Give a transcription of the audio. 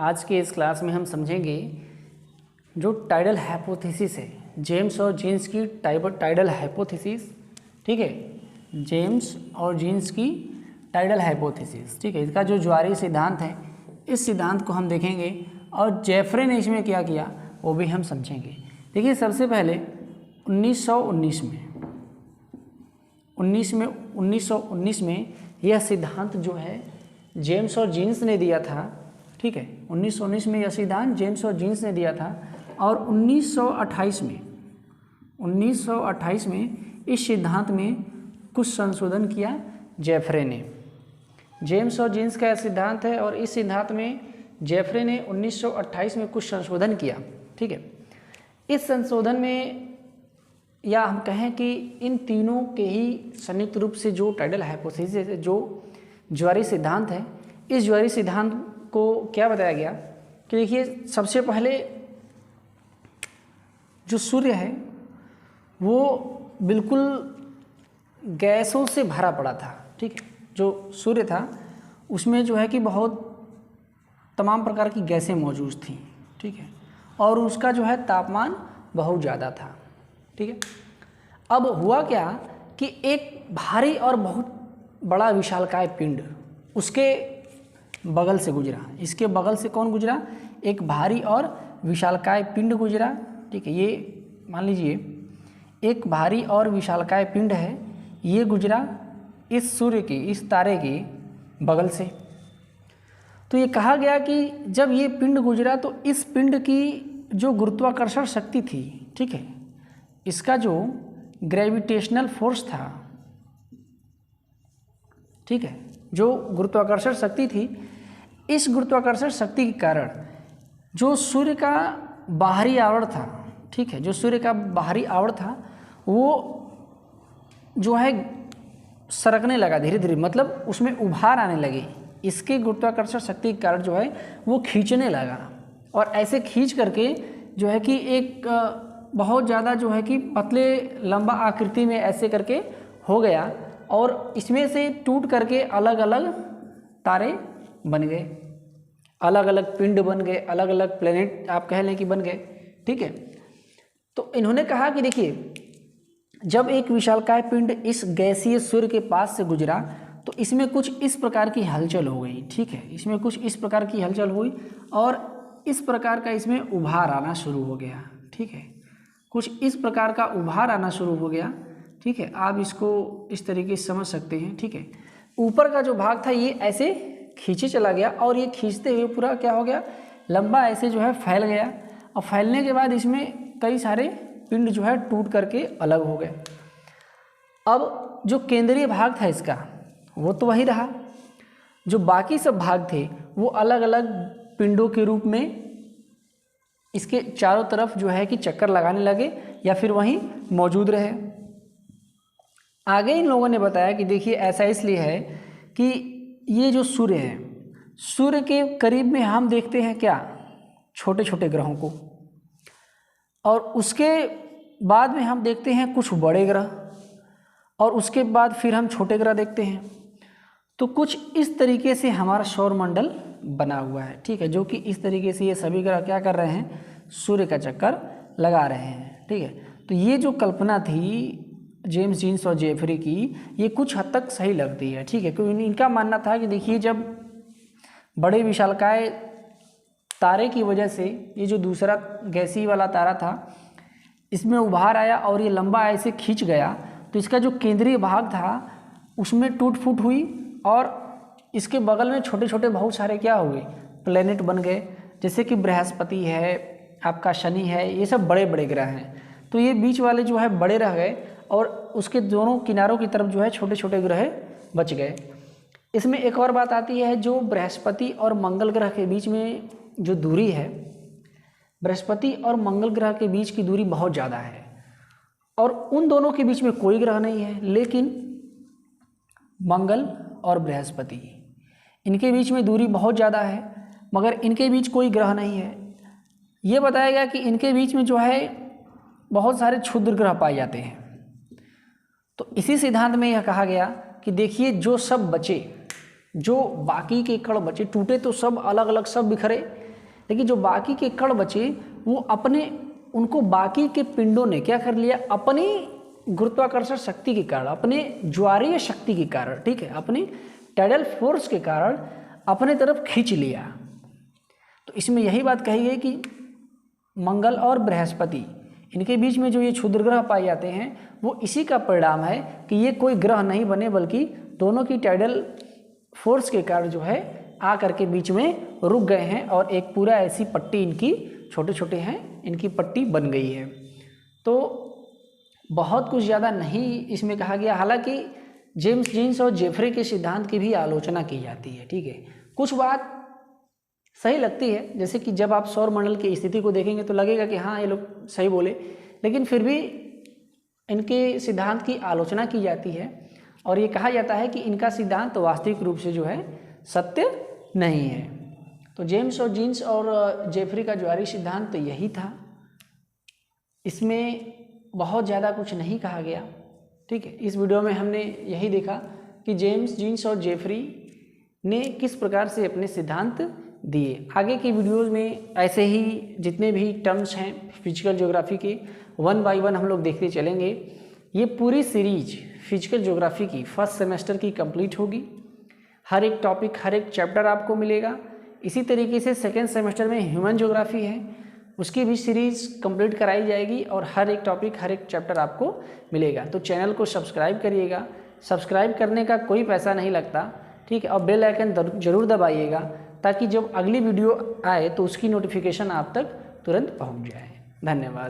आज के इस क्लास में हम समझेंगे जो टाइडल हाइपोथेसिस है, जेम्स और जीन्स की टाइडल हाइपोथेसिस। ठीक है, जेम्स और जीन्स की टाइडल हाइपोथेसिस। ठीक है, इसका जो ज्वारीय सिद्धांत है, इस सिद्धांत को हम देखेंगे और जेफरे ने इसमें क्या किया वो भी हम समझेंगे। देखिए, सबसे पहले 1919 में यह सिद्धांत जो है जेम्स और जीन्स ने दिया था। ठीक है, 1919 में यह सिद्धांत जेम्स और जीन्स ने दिया था और 1928 में इस सिद्धांत में कुछ संशोधन किया जेफरे ने। जेम्स और जीन्स का सिद्धांत है और इस सिद्धांत में जेफरे ने 1928 में कुछ संशोधन किया। ठीक है, इस संशोधन में या हम कहें कि इन तीनों के ही संयुक्त रूप से जो टाइडल हाइपोथेसिस है, जो ज्वारीय सिद्धांत है, इस ज्वारीय सिद्धांत को क्या बताया गया कि देखिए, सबसे पहले जो सूर्य है वो बिल्कुल गैसों से भरा पड़ा था। ठीक है, जो सूर्य था उसमें जो है कि बहुत तमाम प्रकार की गैसें मौजूद थीं। ठीक है, और उसका जो है तापमान बहुत ज़्यादा था। ठीक है, अब हुआ क्या कि एक भारी और बहुत बड़ा विशालकाय पिंड उसके बगल से गुजरा। इसके बगल से कौन गुजरा? एक भारी और विशालकाय पिंड गुजरा। ठीक है, ये मान लीजिए एक भारी और विशालकाय पिंड है, ये गुजरा इस सूर्य की, इस तारे के बगल से। तो ये कहा गया कि जब ये पिंड गुजरा तो इस पिंड की जो गुरुत्वाकर्षण शक्ति थी, ठीक है, इसका जो ग्रेविटेशनल फोर्स था, ठीक है, जो गुरुत्वाकर्षण शक्ति थी, इस गुरुत्वाकर्षण शक्ति के कारण जो सूर्य का बाहरी आवरण था, ठीक है, जो सूर्य का बाहरी आवरण था वो जो है सरकने लगा धीरे धीरे, मतलब उसमें उभार आने लगे। इसके गुरुत्वाकर्षण शक्ति के कारण जो है वो खींचने लगा और ऐसे खींच करके जो है कि एक बहुत ज़्यादा जो है कि पतले लंबा आकृति में ऐसे करके हो गया और इसमें से टूट करके अलग अलग तारे बन गए, अलग अलग पिंड बन गए, अलग अलग प्लेनेट आप कह लें कि बन गए। ठीक है, तो इन्होंने कहा कि देखिए, जब एक विशालकाय पिंड इस गैसीय सूर्य के पास से गुजरा तो इसमें कुछ इस प्रकार की हलचल हो गई। ठीक है, इसमें कुछ इस प्रकार की हलचल हुई और इस प्रकार का इसमें उभार आना शुरू हो गया। ठीक है, कुछ इस प्रकार का उभार आना शुरू हो गया। ठीक है, आप इसको इस तरीके से समझ सकते हैं। ठीक है, ऊपर का जो भाग था ये ऐसे खींचे चला गया और ये खींचते हुए पूरा क्या हो गया, लंबा ऐसे जो है फैल गया और फैलने के बाद इसमें कई सारे पिंड जो है टूट करके अलग हो गए। अब जो केंद्रीय भाग था इसका वो तो वही रहा, जो बाकी सब भाग थे वो अलग अलग पिंडों के रूप में इसके चारों तरफ जो है कि चक्कर लगाने लगे या फिर वहीं मौजूद रहे। आगे इन लोगों ने बताया कि देखिए, ऐसा इसलिए है कि ये जो सूर्य है, सूर्य के करीब में हम देखते हैं क्या, छोटे छोटे ग्रहों को, और उसके बाद में हम देखते हैं कुछ बड़े ग्रह और उसके बाद फिर हम छोटे ग्रह देखते हैं। तो कुछ इस तरीके से हमारा सौरमंडल बना हुआ है। ठीक है, जो कि इस तरीके से ये सभी ग्रह क्या कर रहे हैं, सूर्य का चक्कर लगा रहे हैं। ठीक है, तो ये जो कल्पना थी जेम्स, जीन्स और जेफरे की, ये कुछ हद तक सही लगती है। ठीक है, क्योंकि इनका मानना था कि देखिए, जब बड़े विशालकाय तारे की वजह से ये जो दूसरा गैसीय वाला तारा था इसमें उभार आया और ये लंबा ऐसे खींच गया तो इसका जो केंद्रीय भाग था उसमें टूट फूट हुई और इसके बगल में छोटे छोटे बहुत सारे क्या हुए, प्लेनेट बन गए, जैसे कि बृहस्पति है, आपका शनि है, ये सब बड़े बड़े ग्रह हैं। तो ये बीच वाले जो है बड़े रह गए और उसके दोनों किनारों की तरफ जो है छोटे छोटे ग्रह बच गए। इसमें एक और बात आती है, जो बृहस्पति और मंगल ग्रह के बीच में जो दूरी है, बृहस्पति और मंगल ग्रह के बीच की दूरी बहुत ज़्यादा है और उन दोनों के बीच में कोई ग्रह नहीं है, लेकिन मंगल और बृहस्पति, इनके बीच में दूरी बहुत ज़्यादा है मगर इनके बीच कोई ग्रह नहीं है। ये बताया गया कि इनके बीच में जो है बहुत सारे क्षुद्र ग्रह पाए जाते हैं। तो इसी सिद्धांत में यह कहा गया कि देखिए, जो सब बचे, जो बाकी के कण बचे, टूटे तो सब अलग अलग सब बिखरे, लेकिन जो बाकी के कण बचे वो उनको बाकी के पिंडों ने क्या कर लिया, अपनी गुरुत्वाकर्षण शक्ति के कारण, अपने ज्वारीय शक्ति के कारण, ठीक है, अपनी टाइडल फोर्स के कारण अपने तरफ खींच लिया। तो इसमें यही बात कही गई कि मंगल और बृहस्पति, इनके बीच में जो ये क्षुद्र ग्रह पाए जाते हैं वो इसी का परिणाम है कि ये कोई ग्रह नहीं बने, बल्कि दोनों की टाइडल फोर्स के कारण जो है आ करके बीच में रुक गए हैं और एक पूरा ऐसी पट्टी इनकी, छोटे छोटे हैं, इनकी पट्टी बन गई है। तो बहुत कुछ ज़्यादा नहीं इसमें कहा गया। हालांकि जेम्स जीन्स और जेफरी के सिद्धांत की भी आलोचना की जाती है, ठीक है। कुछ बात सही लगती है, जैसे कि जब आप सौरमंडल की स्थिति को देखेंगे तो लगेगा कि हाँ ये लोग सही बोले, लेकिन फिर भी इनके सिद्धांत की आलोचना की जाती है और ये कहा जाता है कि इनका सिद्धांत वास्तविक रूप से जो है सत्य नहीं है। तो जेम्स और जीन्स और जेफरी का ज्वारीय सिद्धांत तो यही था, इसमें बहुत ज़्यादा कुछ नहीं कहा गया, ठीक है। इस वीडियो में हमने यही देखा कि जेम्स जीन्स और जेफरी ने किस प्रकार से अपने सिद्धांत दिए। आगे की वीडियोस में ऐसे ही जितने भी टर्म्स हैं फिजिकल ज्योग्राफी के 1 बाय 1 हम लोग देखते चलेंगे। ये पूरी सीरीज फिजिकल ज्योग्राफी की फर्स्ट सेमेस्टर की कंप्लीट होगी। हर एक टॉपिक, हर एक चैप्टर आपको मिलेगा। इसी तरीके से सेकेंड सेमेस्टर में ह्यूमन ज्योग्राफी है, उसकी भी सीरीज़ कंप्लीट कराई जाएगी और हर एक टॉपिक, हर एक चैप्टर आपको मिलेगा। तो चैनल को सब्सक्राइब करिएगा, सब्सक्राइब करने का कोई पैसा नहीं लगता, ठीक है। और बेल आइकन जरूर दबाइएगा ताकि जब अगली वीडियो आए तो उसकी नोटिफिकेशन आप तक तुरंत पहुंच जाए। धन्यवाद।